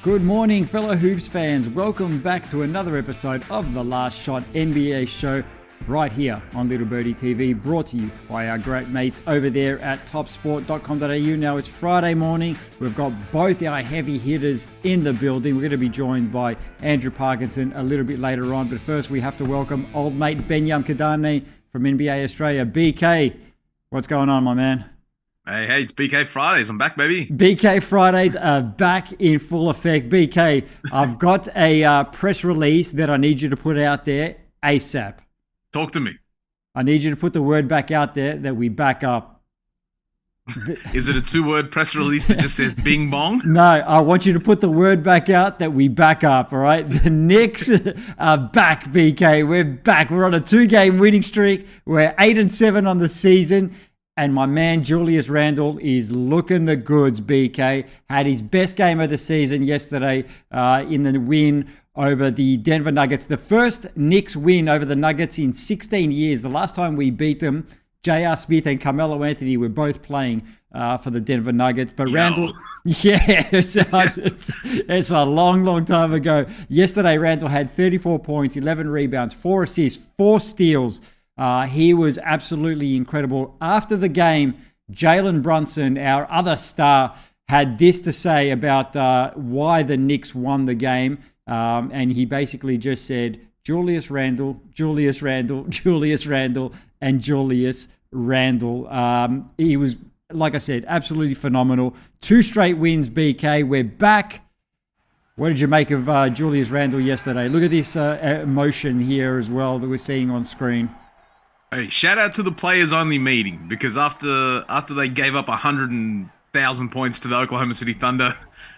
Good morning, fellow Hoops fans. Welcome back to another episode of The Last Shot NBA show right here on Little Birdie TV, brought to you by our great mates over there at topsport.com.au. Now it's Friday morning. We've got both our heavy hitters in the building. We're going to be joined by Andrew Parkinson a little bit later on, but first we have to welcome old mate Benyam Kidane from NBA Australia. BK, what's going on, my man? Hey, it's BK Fridays. I'm back, baby. BK Fridays are back in full effect. BK, I've got a press release that I need you to put out there ASAP. Talk to me. I need you to put the word back out there that we back up. Is it a 2-word press release that just says bing bong? No, I want you to put the word back out that we back up, all right? The Knicks are back, BK. We're back. We're on a 2-game winning streak. We're 8-7 on the season. And my man Julius Randle is looking the goods, BK. Had his best game of the season yesterday in the win over the Denver Nuggets. The first Knicks win over the Nuggets in 16 years. The last time we beat them, J.R. Smith and Carmelo Anthony were both playing for the Denver Nuggets. But Randle, it's a long, long time ago. Yesterday, Randle had 34 points, 11 rebounds, 4 assists, 4 steals. He was absolutely incredible. After the game, Jalen Brunson, our other star, had this to say about why the Knicks won the game. And he basically just said, Julius Randle, Julius Randle, Julius Randle, and Julius Randle. He was, like I said, absolutely phenomenal. 2 straight wins, BK. We're back. What did you make of Julius Randle yesterday? Look at this emotion here as well that we're seeing on screen. Hey, shout out to the players-only meeting, because after they gave up 100,000 points to the Oklahoma City Thunder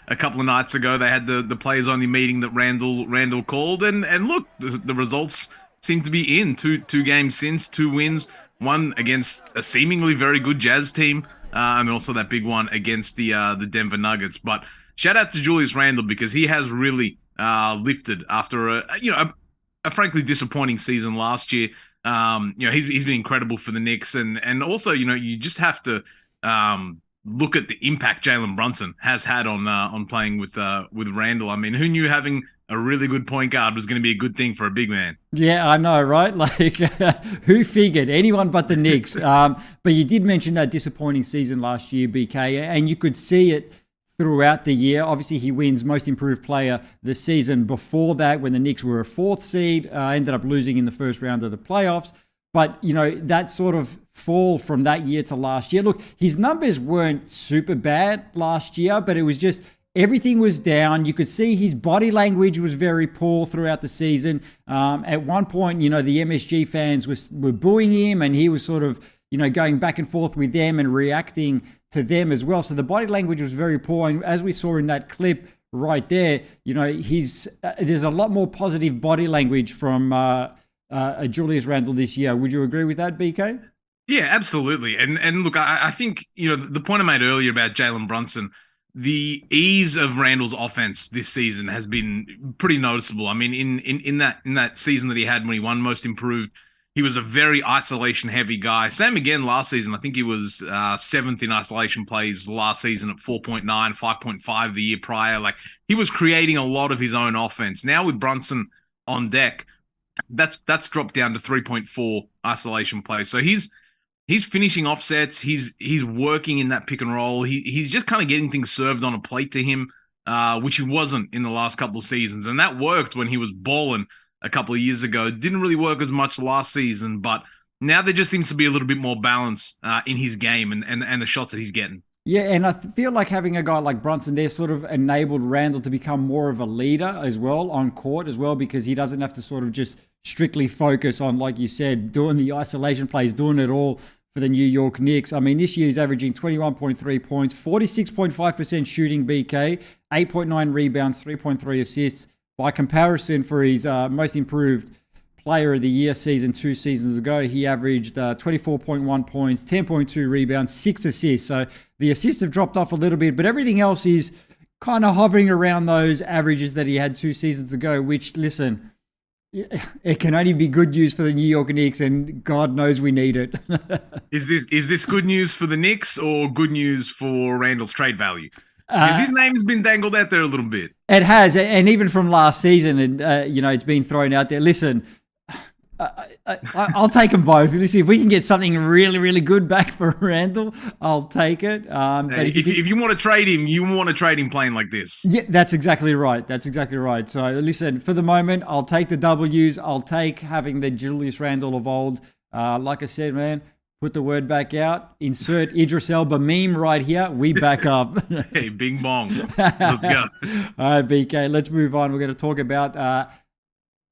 a couple of nights ago, they had the players-only meeting that Randle called, and look, the results seem to be in. Two games since, 2 wins, one against a seemingly very good Jazz team, and also that big one against the Denver Nuggets. But shout out to Julius Randle, because he has really lifted after a frankly disappointing season last year. He's been incredible for the Knicks, and also, you just have to look at the impact Jalen Brunson has had on playing with Randle. I mean, who knew having a really good point guard was going to be a good thing for a big man? Yeah, I know, right? Like, who figured? Anyone but the Knicks. But you did mention that disappointing season last year, BK, and you could see it throughout the year. Obviously, he wins Most Improved Player the season before that, when the Knicks were a 4th seed, ended up losing in the first round of the playoffs. But, that sort of fall from that year to last year. Look, his numbers weren't super bad last year, but it was just everything was down. You could see his body language was very poor throughout the season. At one point, the MSG fans were booing him, and he was sort of, going back and forth with them and reacting to them as well. So the body language was very poor. And as we saw in that clip right there, there's a lot more positive body language from Julius Randle this year. Would you agree with that, BK? Yeah, absolutely. And look, I think, the point I made earlier about Jalen Brunson, the ease of Randle's offense this season has been pretty noticeable. I mean, in that season that he had when he won Most Improved, he was a very isolation-heavy guy. Same again last season. I think he was 7th in isolation plays last season at 4.9, 5.5 the year prior. Like, he was creating a lot of his own offense. Now with Brunson on deck, that's dropped down to 3.4 isolation plays. So he's finishing offsets. He's working in that pick and roll. He's just kind of getting things served on a plate to him, which he wasn't in the last couple of seasons. And that worked when he was balling a couple of years ago. It didn't really work as much last season, but now there just seems to be a little bit more balance in his game and the shots that he's getting. Yeah, and I feel like having a guy like Brunson there sort of enabled Randle to become more of a leader as well on court as well, because he doesn't have to sort of just strictly focus on, like you said, doing the isolation plays, doing it all for the New York Knicks. I mean, this year he's averaging 21.3 points, 46.5% shooting, BK, 8.9 rebounds, 3.3 assists. By comparison, for his Most Improved Player of the Year season 2 seasons ago, he averaged 24.1 points, 10.2 rebounds, 6 assists. So the assists have dropped off a little bit, but everything else is kind of hovering around those averages that he had 2 seasons ago, which, listen, it can only be good news for the New York Knicks, and God knows we need it. Is this good news for the Knicks or good news for Randall's trade value? Because his name's been dangled out there a little bit. It has, and even from last season, and it's been thrown out there. Listen, I'll take them both. Listen, if we can get something really, really good back for Randall, I'll take it. But if you want to trade him, you want to trade him playing like this. Yeah, that's exactly right. So listen, for the moment, I'll take the W's. I'll take having the Julius Randle of old. Like I said, man, put the word back out. Insert Idris Elba meme right here. We back up. Hey, bing bong. Let's go. All right, BK, let's move on. We're going to talk about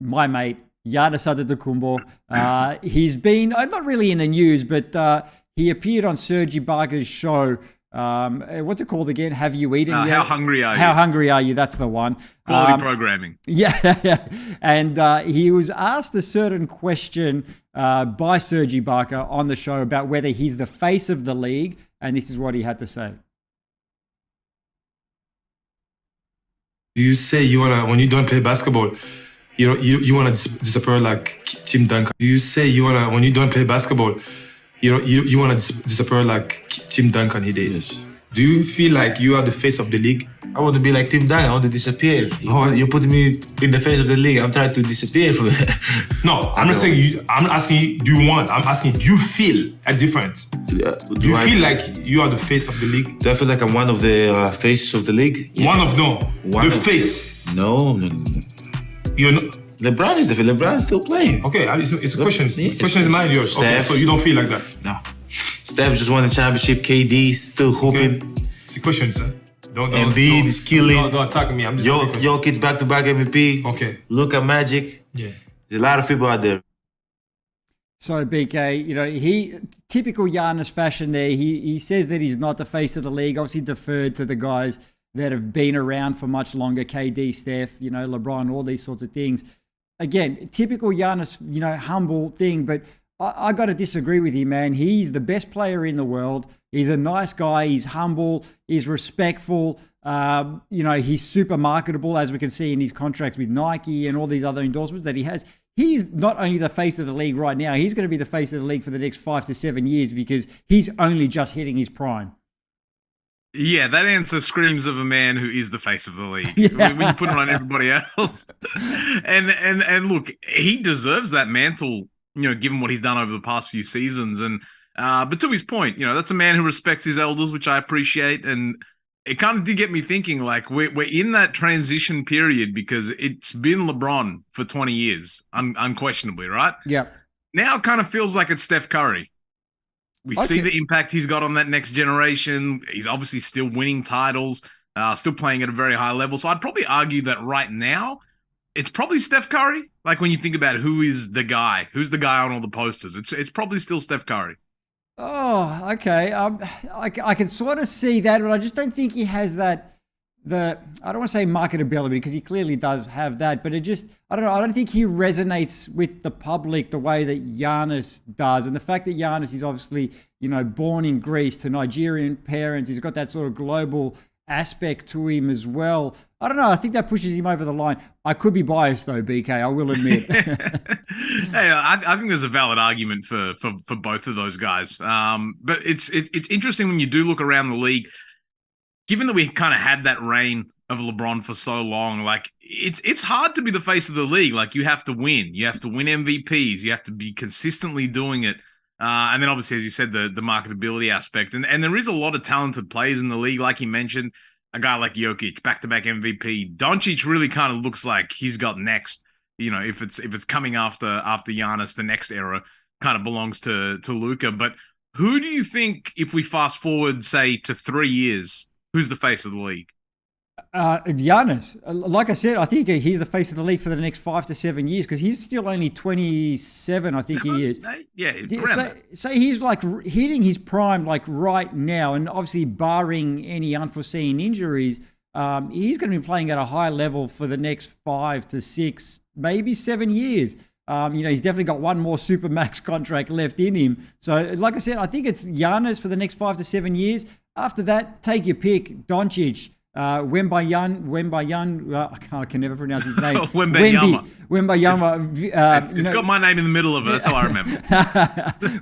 my mate, Giannis Antetokounmpo. He's been not really in the news, but he appeared on Serge Ibaka's show. What's it called again? Have you eaten yet? How hungry are you? How hungry are you? That's the one. Quality programming. Yeah. And he was asked a certain question by Serge Ibaka on the show about whether he's the face of the league, and this is what he had to say. You say you wanna, when you don't play basketball, you wanna disappear like Tim Duncan. You say you wanna, when you don't play basketball, you wanna disappear like Tim Duncan he did. Yes. Do you feel like you are the face of the league? I want to be like Tim Duncan. I want to disappear. You put me in the face of the league. I'm trying to disappear from it. No, I'm not saying you. I'm asking you, do you want? I'm asking, do you feel a difference? Do you feel like you are the face of the league? Do I feel like I'm one of the faces of the league? Yes. The face. No. You're not. LeBron is the face. LeBron is still playing. Okay, it's a question. Yes, Question is mine, yours. Okay, Steph, so you don't feel like that? No. Steph just won the championship. KD still hooping. Okay. It's a question, sir. Embiid is killing. Don't attack me. I'm just Jokic back-to-back MVP. Okay. Luka Magic. Yeah. There's a lot of people out there. So BK, he typical Giannis fashion there. He says that he's not the face of the league. Obviously deferred to the guys that have been around for much longer. KD, Steph, LeBron, all these sorts of things. Again, typical Giannis, humble thing. But I got to disagree with you, man. He's the best player in the world. He's a nice guy. He's humble. He's respectful. He's super marketable, as we can see in his contracts with Nike and all these other endorsements that he has. He's not only the face of the league right now, he's going to be the face of the league for the next 5 to 7 years because he's only just hitting his prime. Yeah, that answer screams of a man who is the face of the league. Yeah. When you put it on everybody else. and look, he deserves that mantle, given what he's done over the past few seasons. And but to his point, that's a man who respects his elders, which I appreciate. And it kind of did get me thinking, like, we're in that transition period because it's been LeBron for 20 years, unquestionably, right? Yeah. Now it kind of feels like it's Steph Curry. We see the impact he's got on that next generation. He's obviously still winning titles, still playing at a very high level. So I'd probably argue that right now, it's probably Steph Curry. Like when you think about who's the guy on all the posters, it's probably still Steph Curry. Oh, okay. I can sort of see that, but I just don't think he has that. I don't want to say marketability because he clearly does have that, but I don't know. I don't think he resonates with the public the way that Giannis does. And the fact that Giannis is obviously, born in Greece to Nigerian parents, he's got that sort of global aspect to him as well. I don't know. I think that pushes him over the line. I could be biased though, BK. I will admit. Hey, I think there's a valid argument for both of those guys. But it's interesting when you do look around the league. Given that we kind of had that reign of LeBron for so long, like it's hard to be the face of the league. Like you have to win. You have to win MVPs. You have to be consistently doing it. And then obviously, as you said, the marketability aspect. And there is a lot of talented players in the league. Like you mentioned, a guy like Jokic, back-to-back MVP. Doncic really kind of looks like he's got next. If it's coming after Giannis, the next era kind of belongs to Luka. But who do you think, if we fast forward, say, to 3 years, who's the face of the league? Giannis. Like I said, I think he's the face of the league for the next 5 to 7 years because he's still only 27, I think he is. Yeah. So he's like hitting his prime like right now, and obviously barring any unforeseen injuries, he's going to be playing at a high level for the next 5 to 6, maybe 7 years. He's definitely got one more Supermax contract left in him. So like I said, I think it's Giannis for the next 5 to 7 years. After that, take your pick. Doncic, Wembayama, I can never pronounce his name. Wembayama. Wembayama. It's got my name in the middle of it. That's how I remember.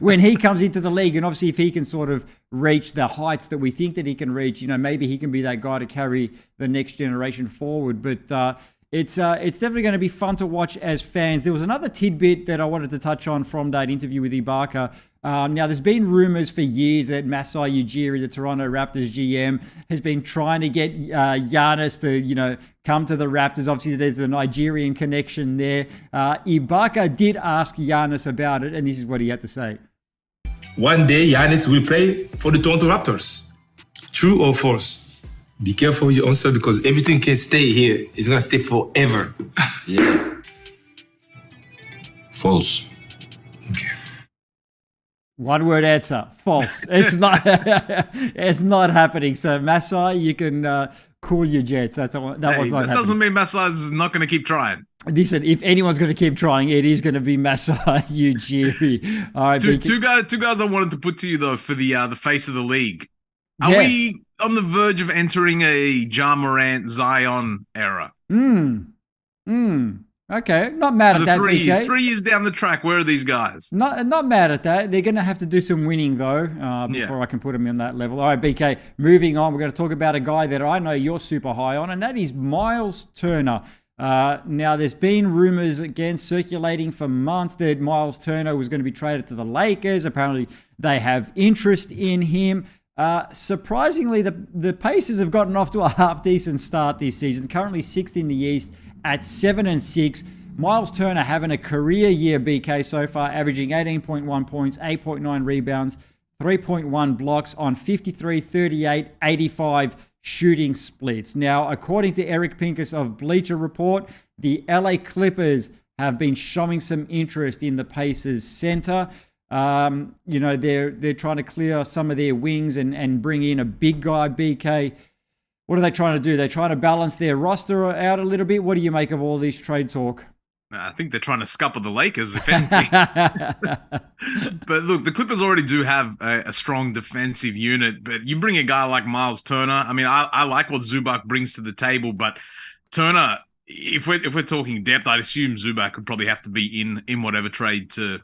When he comes into the league, and obviously if he can sort of reach the heights that we think that he can reach, maybe he can be that guy to carry the next generation forward. But it's definitely going to be fun to watch as fans. There was another tidbit that I wanted to touch on from that interview with Ibaka. Now, there's been rumors for years that Masai Ujiri, the Toronto Raptors GM, has been trying to get Giannis to, come to the Raptors. Obviously, there's a Nigerian connection there. Ibaka did ask Giannis about it, and this is what he had to say. One day, Giannis will play for the Toronto Raptors. True or false? Be careful with your answer because everything can stay here. It's going to stay forever. Yeah. False. Okay. One word answer, false. It's not it's not happening. So Masai, you can cool your jets. That one's not happening. That doesn't mean Masai's not going to keep trying. Listen, if anyone's going to keep trying, it is going to be Masai Ujiri. All right, two guys I wanted to put to you though for the face of the league. Are we on the verge of entering a Ja Morant Zion era? Okay, not mad at that. 3 years, 3 years down the track, where are these guys? Not mad at that. They're going to have to do some winning though before I can put them on that level. All right, BK. Moving on, we're going to talk about a guy that I know you're super high on, and that is Miles Turner. Now, there's been rumors again circulating for months that Miles Turner was going to be traded to the Lakers. Apparently, they have interest in him. Surprisingly, the Pacers have gotten off to a half-decent start this season. Currently 6th in the East at 7-6. Miles Turner having a career year, BK, so far, averaging 18.1 points, 8.9 rebounds, 3.1 blocks on 53, 38, 85 shooting splits. Now, according to Eric Pincus of Bleacher Report, the LA Clippers have been showing some interest in the Pacers center. They're trying to clear some of their wings and bring in a big guy, BK. What are they trying to do? They're trying to balance their roster out a little bit. What do you make of all this trade talk? I think they're trying to scupper the Lakers, if anything. But look, the Clippers already do have a strong defensive unit, but you bring a guy like Miles Turner. I mean, I like what Zubac brings to the table, but Turner, if we're talking depth, I'd assume Zubac would probably have to be in whatever trade to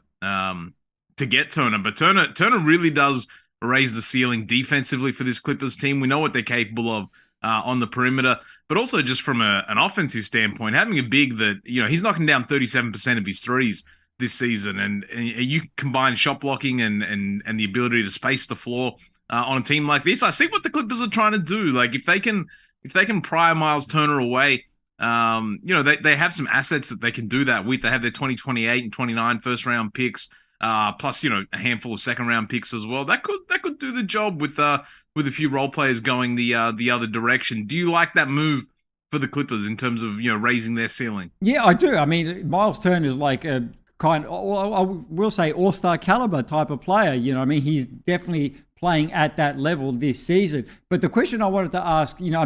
get Turner. But Turner really does raise the ceiling defensively for this Clippers team. We know what they're capable of on the perimeter, but also just from an offensive standpoint, having a big that, he's knocking down 37% of his threes this season, and you combine shot blocking and the ability to space the floor on a team like this. I see what the Clippers are trying to do. Like if they can pry Miles Turner away, they have some assets that they can do that with. They have their 2028 and 29 first round picks, plus a handful of second round picks as well. That could do the job with a few role players going the other direction. Do you like that move for the Clippers in terms of raising their ceiling? Yeah, I do. I mean, Miles Turner is like a I will say all-star caliber type of player. He's definitely playing at that level this season. But the question I wanted to ask, I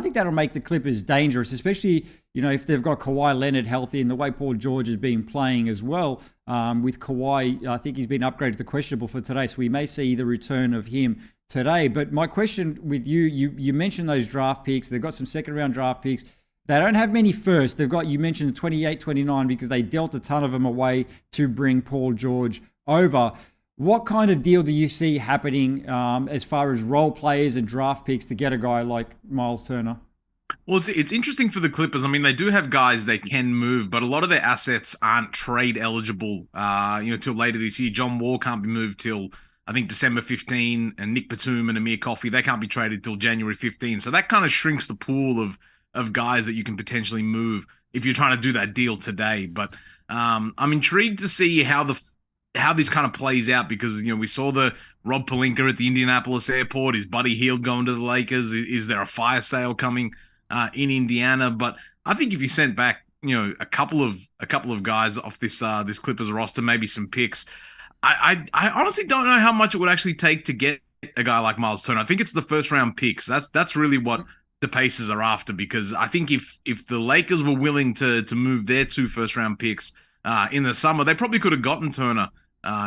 think that'll make the Clippers dangerous, especially if they've got Kawhi Leonard healthy and the way Paul George has been playing as well. With Kawhi, I think he's been upgraded to questionable for today, so we may see the return of him today. But my question with you mentioned those draft picks. They've got some second-round draft picks. They don't have many first. You mentioned the 28, 29 because they dealt a ton of them away to bring Paul George over. What kind of deal do you see happening as far as role players and draft picks to get a guy like Miles Turner? Well, it's interesting for the Clippers. I mean, they do have guys they can move, but a lot of their assets aren't trade eligible, till later this year. John Wall can't be moved till, I think, December 15, and Nick Batum and Amir Coffey, they can't be traded till January 15. So that kind of shrinks the pool of guys that you can potentially move if you're trying to do that deal today. But I'm intrigued to see how this kind of plays out because, we saw the Rob Pelinka at the Indianapolis airport. Is Buddy Hield going to the Lakers? Is there a fire sale coming in Indiana? But I think if you sent back, a couple of guys off this Clippers roster, maybe some picks, I honestly don't know how much it would actually take to get a guy like Miles Turner. I think it's the first round picks. That's really what the Pacers are after, because I think if the Lakers were willing to move their 2 first round picks in the summer, they probably could have gotten Turner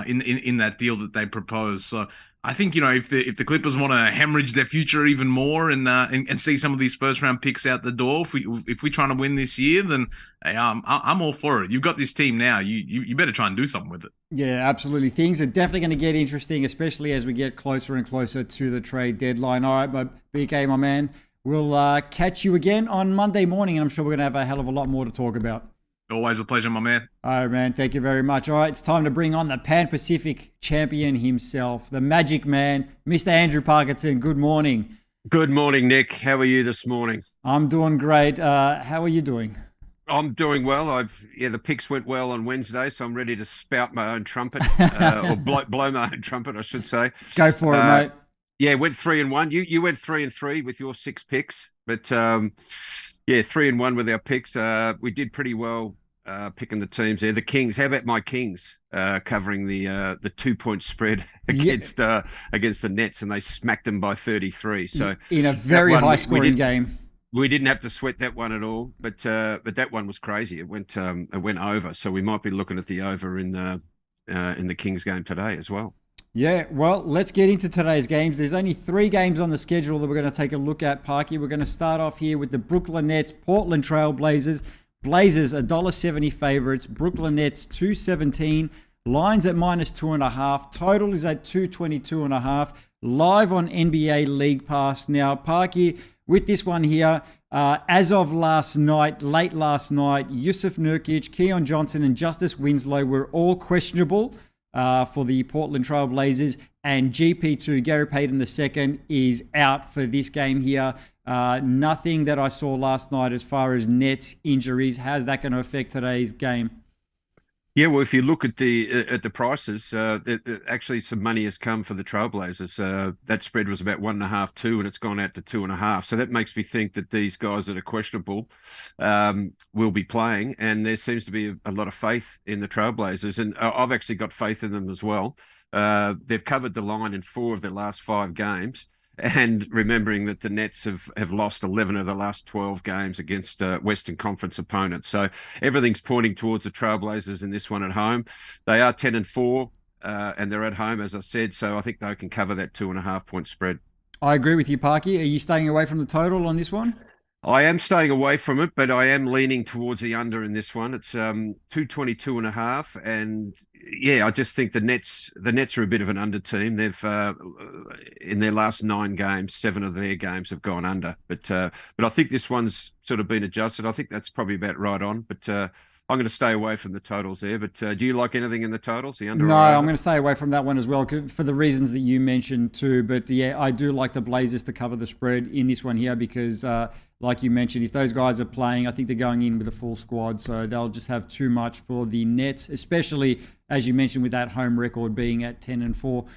in that deal that they proposed. So I think, if the Clippers want to hemorrhage their future even more and see some of these first round picks out the door, if we're trying to win this year, then hey, I'm all for it. You've got this team now. You better try and do something with it. Yeah, absolutely. Things are definitely going to get interesting, especially as we get closer and closer to the trade deadline. All right, but BK, my man, we'll catch you again on Monday morning, and I'm sure we're going to have a hell of a lot more to talk about. Always a pleasure, my man. All right, man. Thank you very much. All right, it's time to bring on the Pan-Pacific champion himself, the Magic Man, Mr. Andrew Parkinson. Good morning. Good morning, Nick. How are you this morning? I'm doing great. How are you doing? I'm doing well. The picks went well on Wednesday, so I'm ready to spout my own trumpet, or blow my own trumpet, I should say. Go for it, mate. Yeah, went 3-1. You went 3-3 with your 6 picks, but 3-1 with our picks. We did pretty well picking the teams there. The Kings. How about my Kings covering the 2-point spread against the Nets, and they smacked them by 33. So in a very high scoring game. We didn't have to sweat that one at all, but that one was crazy. It went over, so we might be looking at the over in the Kings game today as well. Yeah, well, let's get into today's games. There's only 3 games on the schedule that we're going to take a look at, Parky. We're going to start off here with the Brooklyn Nets, Portland Trail Blazers. Blazers $1.70 favorites, Brooklyn Nets $2.17. Lines at -2.5. Total is at 222.5. Live on NBA League Pass. Now, Parky, with this one here, as of late last night, Yusuf Nurkic, Keon Johnson, and Justice Winslow were all questionable for the Portland Trail Blazers, and GP2, Gary Payton II, is out for this game here. Nothing that I saw last night as far as Nets injuries. How's that going to affect today's game? Yeah, well, if you look at the prices, actually some money has come for the Trailblazers. That spread was about 1.5, 2, and it's gone out to 2.5. So that makes me think that these guys that are questionable will be playing, and there seems to be a lot of faith in the Trailblazers, and I've actually got faith in them as well. They've covered the line in 4 of their last 5 games. And remembering that the Nets have lost 11 of the last 12 games against Western Conference opponents. So everything's pointing towards the Trailblazers in this one at home. They are 10-4 and they're at home, as I said. So I think they can cover that 2.5-point spread. I agree with you, Parky. Are you staying away from the total on this one? I am staying away from it, but I am leaning towards the under in this one. It's 222.5, and yeah, I just think the Nets are a bit of an under team. They've in their last 9 games, 7 of their games have gone under. But I think this one's sort of been adjusted. I think that's probably about right on. But I'm going to stay away from the totals there. But do you like anything in the totals? The under? No, I'm going to stay away from that one as well for the reasons that you mentioned too. But yeah, I do like the Blazers to cover the spread in this one here because. Like you mentioned, if those guys are playing, I think they're going in with a full squad, so they'll just have too much for the Nets, especially, as you mentioned, with that home record being at 10-4.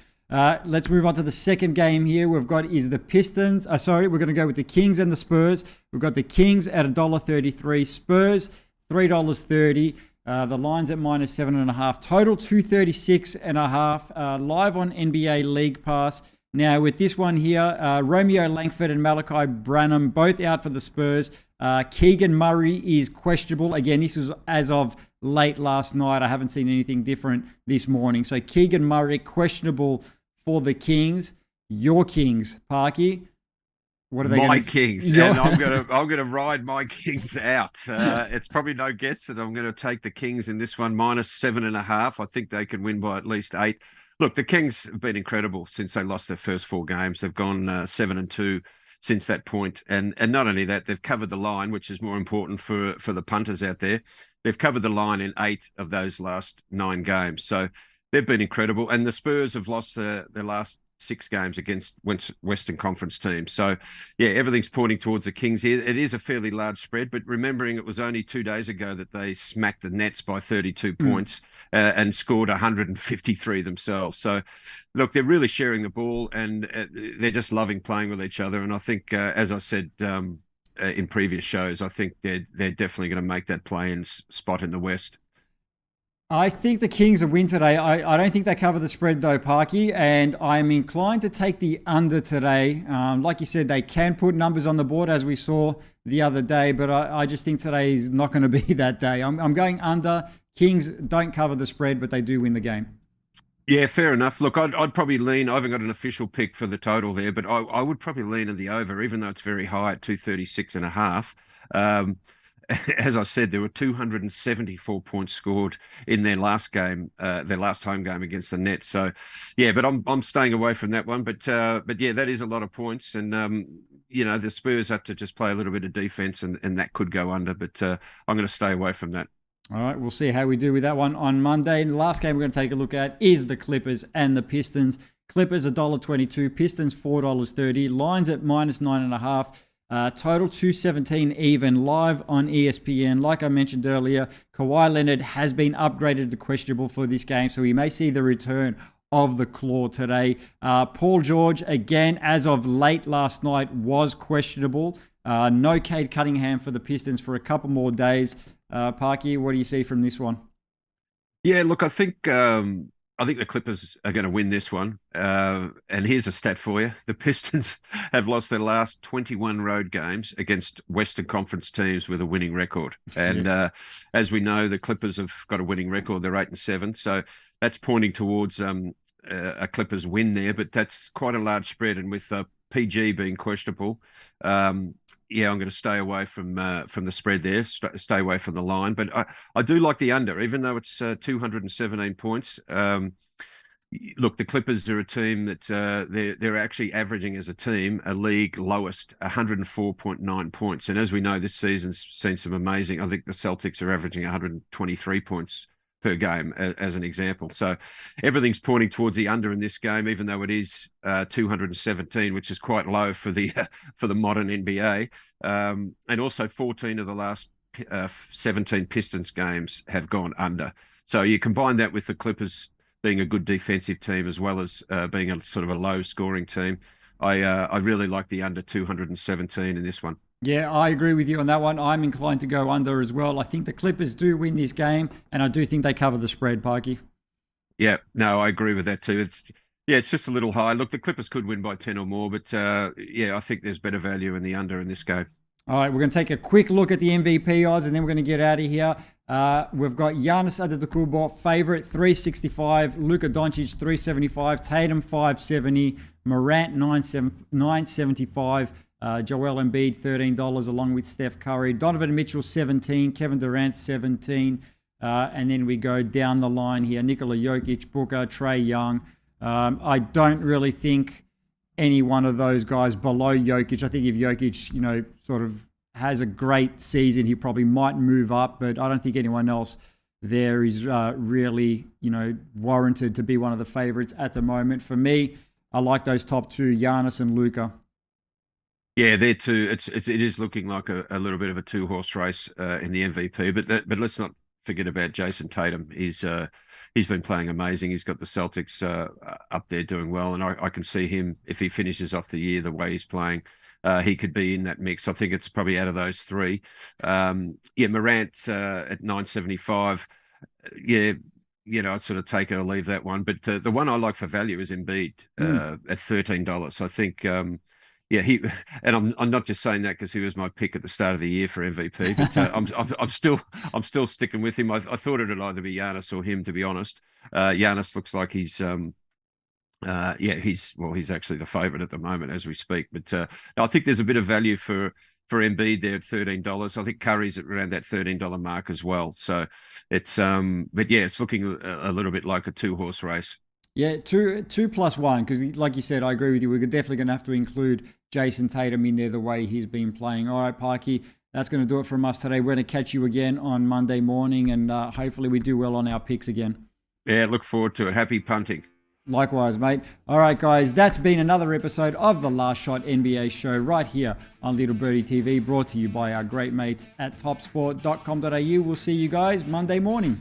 Let's move on to the second game here. We've got is the Pistons. We're going to go with the Kings and the Spurs. We've got the Kings at $1.33, Spurs $3.30. The line's at -7.5. Total 236.5. Live on NBA League Pass. Now, with this one here, Romeo Langford and Malachi Branham both out for the Spurs. Keegan Murray is questionable. Again, this was as of late last night. I haven't seen anything different this morning. So Keegan Murray questionable for the Kings. Your Kings, Parky. What are they? My Kings, and I'm gonna ride my Kings out. It's probably no guess that I'm going to take the Kings in this one -7.5. I think they can win by at least 8. Look, the Kings have been incredible since they lost their first 4 games. They've gone 7-2 since that point. And not only that, they've covered the line, which is more important for the punters out there. They've covered the line in 8 of those last 9 games. So they've been incredible. And the Spurs have lost their last 6 games against Western Conference teams. So, yeah, everything's pointing towards the Kings here. It is a fairly large spread, but remembering it was only 2 days ago that they smacked the Nets by 32 points and scored 153 themselves. So, look, they're really sharing the ball and they're just loving playing with each other. And I think, as I said in previous shows, I think they're definitely going to make that play-in spot in the West. I think the Kings will win today. I don't think they cover the spread though, Parky, and I'm inclined to take the under today. Like you said, they can put numbers on the board as we saw the other day, but I just think today is not going to be that day. I'm going under. Kings don't cover the spread, but they do win the game. Yeah, fair enough. Look, I'd probably lean. I haven't got an official pick for the total there, but I would probably lean in the over, even though it's very high at 236.5. As I said, there were 274 points scored in their last game, their last home game against the Nets. So, yeah, but I'm staying away from that one. But yeah, that is a lot of points, and the Spurs have to just play a little bit of defense, and that could go under. But I'm going to stay away from that. All right, we'll see how we do with that one on Monday. And the last game we're going to take a look at is the Clippers and the Pistons. Clippers $1.22, Pistons $4.30, lines at -9.5. Total 217 even, live on ESPN. Like I mentioned earlier, Kawhi Leonard has been upgraded to questionable for this game, so we may see the return of the claw today. Paul George, again, as of late last night, was questionable. No Cade Cunningham for the Pistons for a couple more days. Parky, what do you see from this one? Yeah, look, I think the Clippers are going to win this one. And here's a stat for you. The Pistons have lost their last 21 road games against Western Conference teams with a winning record. And as we know, the Clippers have got a winning record. They're 8-7. So that's pointing towards a Clippers win there. But that's quite a large spread. And with PG being questionable, yeah, I'm going to stay away from the spread there, stay away from the line. But I do like the under, even though it's 217 points. Look, the Clippers are a team that they're actually averaging as a team a league lowest 104.9 points. And as we know, this season's seen some amazing. I think the Celtics are averaging 123 points per game, as an example. So everything's pointing towards the under in this game, even though it is 217, which is quite low for the modern NBA. And also 14 of the last 17 Pistons games have gone under. So you combine that with the Clippers being a good defensive team as well as being a sort of a low scoring team. I really like the under 217 in this one. Yeah, I agree with you on that one. I'm inclined to go under as well. I think the Clippers do win this game, and I do think they cover the spread, Parky. Yeah, no, I agree with that too. It's just a little high. Look, the Clippers could win by 10 or more, but yeah, I think there's better value in the under in this game. All right, we're going to take a quick look at the MVP odds, and then we're going to get out of here. We've got Giannis Antetokounmpo favorite 365, Luka Doncic 375, Tatum 570, Morant 975. Joel Embiid, $13, along with Steph Curry. Donovan Mitchell, 17. Kevin Durant, 17. And then we go down the line here. Nikola Jokic, Booker, Trae Young. I don't really think any one of those guys below Jokic. I think if Jokic, sort of has a great season, he probably might move up. But I don't think anyone else there is really, warranted to be one of the favorites at the moment. For me, I like those top two, Giannis and Luka. Yeah, there too. It is looking like a little bit of a two-horse race in the MVP, but let's not forget about Jason Tatum. He's been playing amazing. He's got the Celtics up there doing well, and I can see him, if he finishes off the year the way he's playing, he could be in that mix. I think it's probably out of those three. Yeah, Morant's at 975. Yeah. I'd sort of take it or leave that one. But the one I like for value is Embiid at $13. So I think. Yeah, and I'm not just saying that because he was my pick at the start of the year for MVP, but I'm still sticking with him. I thought it'd either be Giannis or him, to be honest. Giannis looks like he's actually the favorite at the moment as we speak. But I think there's a bit of value for Embiid there at $13. I think Curry's at around that $13 mark as well. So it's but yeah, it's looking a little bit like a two-horse race. Yeah, two plus one, because like you said, I agree with you. We're definitely going to have to include Jason Tatum in there the way he's been playing. All right, Parky, that's going to do it from us today. We're going to catch you again on Monday morning, and hopefully we do well on our picks again. Yeah, look forward to it. Happy punting. Likewise, mate. All right, guys, that's been another episode of the Last Shot NBA show right here on Little Birdie TV, brought to you by our great mates at topsport.com.au. We'll see you guys Monday morning.